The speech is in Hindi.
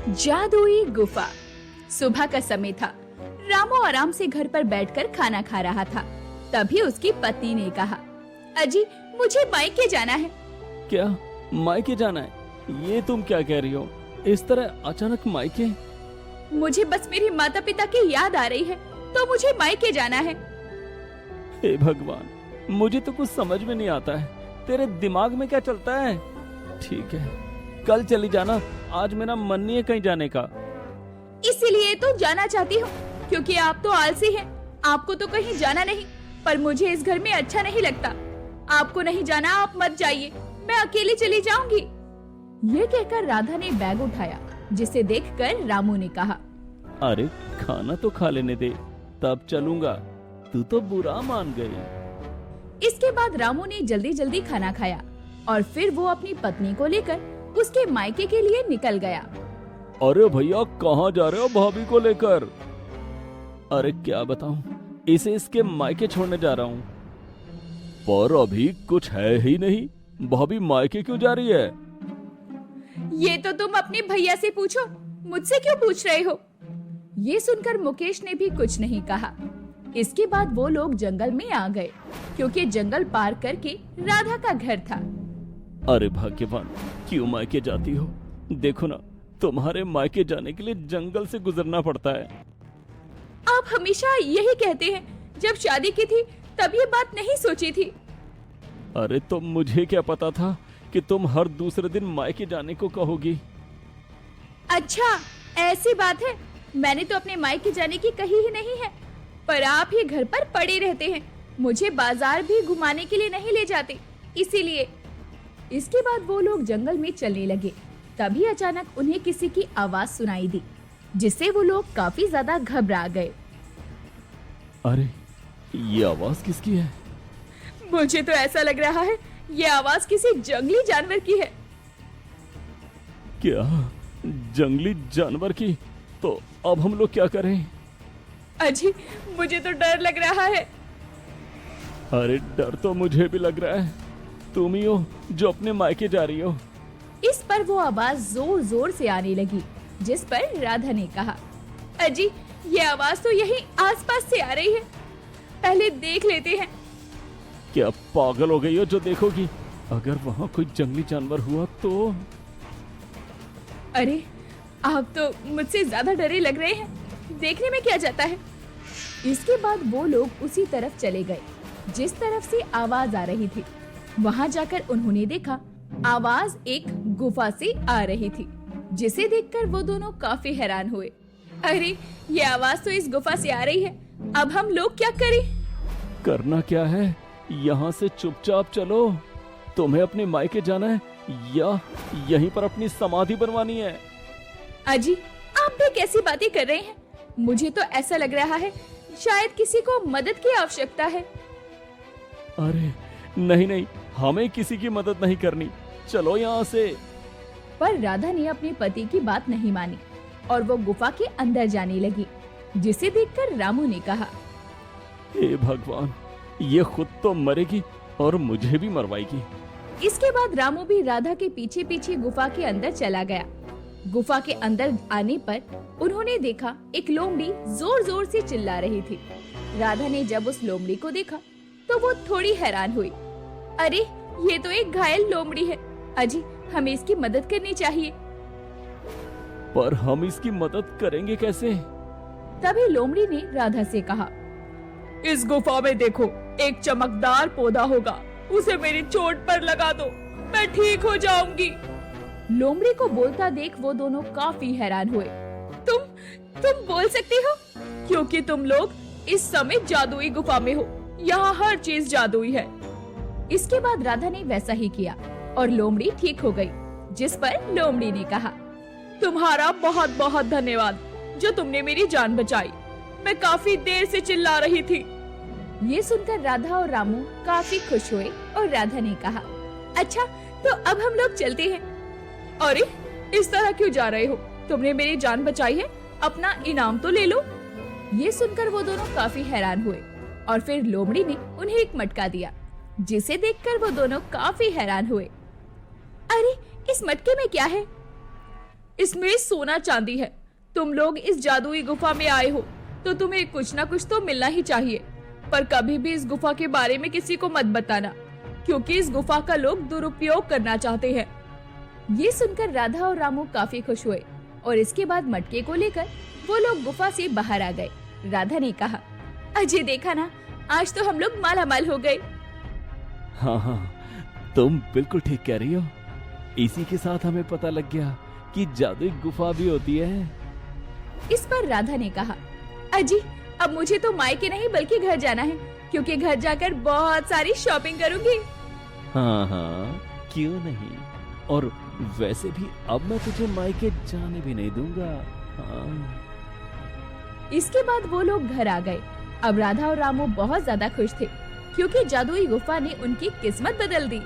जादुई गुफा। सुबह का समय था। रामू आराम से घर पर बैठकर खाना खा रहा था। तभी उसकी पत्नी ने कहा, अजी मुझे मायके जाना है। क्या मायके जाना है? ये तुम क्या कह रही हो? इस तरह अचानक मायके? मुझे बस मेरे माता पिता की याद आ रही है, तो मुझे मायके जाना है। हे भगवान, मुझे तो कुछ समझ में नहीं आता है। तेरे दिमाग में क्या चलता है? ठीक है, कल चली जाना, आज मेरा मन नहीं है कहीं जाने का। इसीलिए तो जाना चाहती हूँ, क्योंकि आप तो आलसी हैं। आपको तो कहीं जाना नहीं, पर मुझे इस घर में अच्छा नहीं लगता। आपको नहीं जाना, आप मत जाइए, मैं अकेली चली जाऊंगी। ये कहकर राधा ने बैग उठाया, जिसे देखकर रामू ने कहा, अरे खाना तो खा लेने दे, तब चलूंगा। तू तो बुरा मान गई। इसके बाद रामू ने जल्दी जल्दी खाना खाया और फिर वो अपनी पत्नी को लेकर उसके मायके के लिए निकल गया। अरे भैया, कहाँ जा रहे हो भाभी को लेकर? अरे क्या बताऊं, इसे इसके मायके छोड़ने जा रहा हूँ। पर अभी कुछ है ही नहीं, भाभी मायके क्यों जा रही है? ये तो तुम अपने भैया से पूछो, मुझसे क्यों पूछ रहे हो? ये सुनकर मुकेश ने भी कुछ नहीं कहा। इसके बाद वो लोग जंगल में आ गए, क्योंकि जंगल पार करके राधा का घर था। अरे भाग्यवान, क्यों मायके जाती हो? देखो ना, तुम्हारे मायके जाने के लिए जंगल से गुजरना पड़ता है। आप हमेशा यही कहते हैं। जब शादी की थी तब ये बात नहीं सोची थी। अरे तो मुझे क्या पता था कि तुम हर दूसरे दिन मायके जाने को कहोगी। अच्छा, ऐसी बात है। मैंने तो अपने मायके जाने की कही ही नहीं है, पर आप ही घर पर पड़े रहते हैं। मुझे बाजार भी घुमाने के लिए नहीं ले जाते, इसीलिए। इसके बाद वो लोग जंगल में चलने लगे। तभी अचानक उन्हें किसी की आवाज सुनाई दी, जिससे वो लोग काफी ज्यादा घबरा गए। अरे ये आवाज किसकी है? मुझे तो ऐसा लग रहा है ये आवाज किसी जंगली जानवर की है। क्या जंगली जानवर की? तो अब हम लोग क्या करें? अजी मुझे तो डर लग रहा है। अरे डर तो मुझे भी लग रहा है। तुम ही हो जो अपने मायके जा रही हो। इस पर वो आवाज जोर जोर से आने लगी, जिस पर राधा ने कहा, अजी ये आवाज तो यहीं आसपास से आ रही है, पहले देख लेते हैं। क्या पागल हो गई हो जो देखोगी? अगर वहाँ कोई जंगली जानवर हुआ तो? अरे आप तो मुझसे ज्यादा डरे लग रहे हैं, देखने में क्या जाता है। इसके बाद वो लोग उसी तरफ चले गए जिस तरफ से आवाज आ रही थी। वहाँ जाकर उन्होंने देखा आवाज एक गुफा से आ रही थी, जिसे देखकर वो दोनों काफी हैरान हुए। अरे ये आवाज तो इस गुफा से आ रही है, अब हम लोग क्या करें? करना क्या है, यहाँ से चुपचाप चलो। तुम्हें अपने मायके जाना है या यहीं पर अपनी समाधि बनवानी है? अजी आप भी कैसी बातें कर रहे हैं? मुझे तो ऐसा लग रहा है शायद किसी को मदद की आवश्यकता है। अरे नहीं नहीं, हमें किसी की मदद नहीं करनी, चलो यहाँ से। पर राधा ने अपने पति की बात नहीं मानी और वो गुफा के अंदर जाने लगी, जिसे देखकर रामू ने कहा, हे भगवान, ये खुद तो मरेगी और मुझे भी मरवाएगी। इसके बाद रामू भी राधा के पीछे पीछे गुफा के अंदर चला गया। गुफा के अंदर आने पर उन्होंने देखा एक लोमड़ी जोर जोर से चिल्ला रही थी। राधा ने जब उस लोमड़ी को देखा तो वो थोड़ी हैरान हुई। अरे ये तो एक घायल लोमड़ी है, अजी हमें इसकी मदद करनी चाहिए। पर हम इसकी मदद करेंगे कैसे? तभी लोमड़ी ने राधा से कहा, इस गुफा में देखो, एक चमकदार पौधा होगा, उसे मेरी चोट पर लगा दो, मैं ठीक हो जाऊंगी। लोमड़ी को बोलता देख वो दोनों काफी हैरान हुए। तुम बोल सकती हो? क्योंकि तुम लोग इस समय जादुई गुफा में हो, यहाँ हर चीज जादुई है। इसके बाद राधा ने वैसा ही किया और लोमड़ी ठीक हो गई, जिस पर लोमड़ी ने कहा, तुम्हारा बहुत बहुत धन्यवाद जो तुमने मेरी जान बचाई, मैं काफी देर से चिल्ला रही थी। ये सुनकर राधा और रामू काफी खुश हुए और राधा ने कहा, अच्छा तो अब हम लोग चलते हैं। अरे इस तरह क्यों जा रहे हो? तुमने मेरी जान बचाई है, अपना इनाम तो ले लो। ये सुनकर वो दोनों काफी हैरान हुए और फिर लोमड़ी ने उन्हें एक मटका दिया, जिसे देखकर वो दोनों काफी हैरान हुए। अरे इस मटके में क्या है? इसमें सोना चांदी है। तुम लोग इस जादुई गुफा में आए हो तो तुम्हें कुछ ना कुछ तो मिलना ही चाहिए, पर कभी भी इस गुफा के बारे में किसी को मत बताना, क्योंकि इस गुफा का लोग दुरुपयोग करना चाहते हैं। ये सुनकर राधा और रामू काफी खुश हुए और इसके बाद मटके को लेकर वो लोग गुफा से बाहर आ गए। राधा ने कहा, अजय देखा ना, आज तो हम लोग माला माल हो गए। हाँ हाँ, तुम बिल्कुल ठीक कह रही हो। इसी के साथ हमें पता लग गया कि जादुई गुफा भी होती है। इस पर राधा ने कहा, अजी अब मुझे तो मायके नहीं बल्कि घर जाना है, क्योंकि घर जाकर बहुत सारी शॉपिंग करूंगी। हाँ हाँ, क्यों नहीं। और वैसे भी अब मैं तुझे मायके जाने भी नहीं दूंगा। हाँ। इसके बाद वो लोग घर आ गए। अब राधा और रामू बहुत ज्यादा खुश थे, क्योंकि जादुई गुफा ने उनकी किस्मत बदल दी।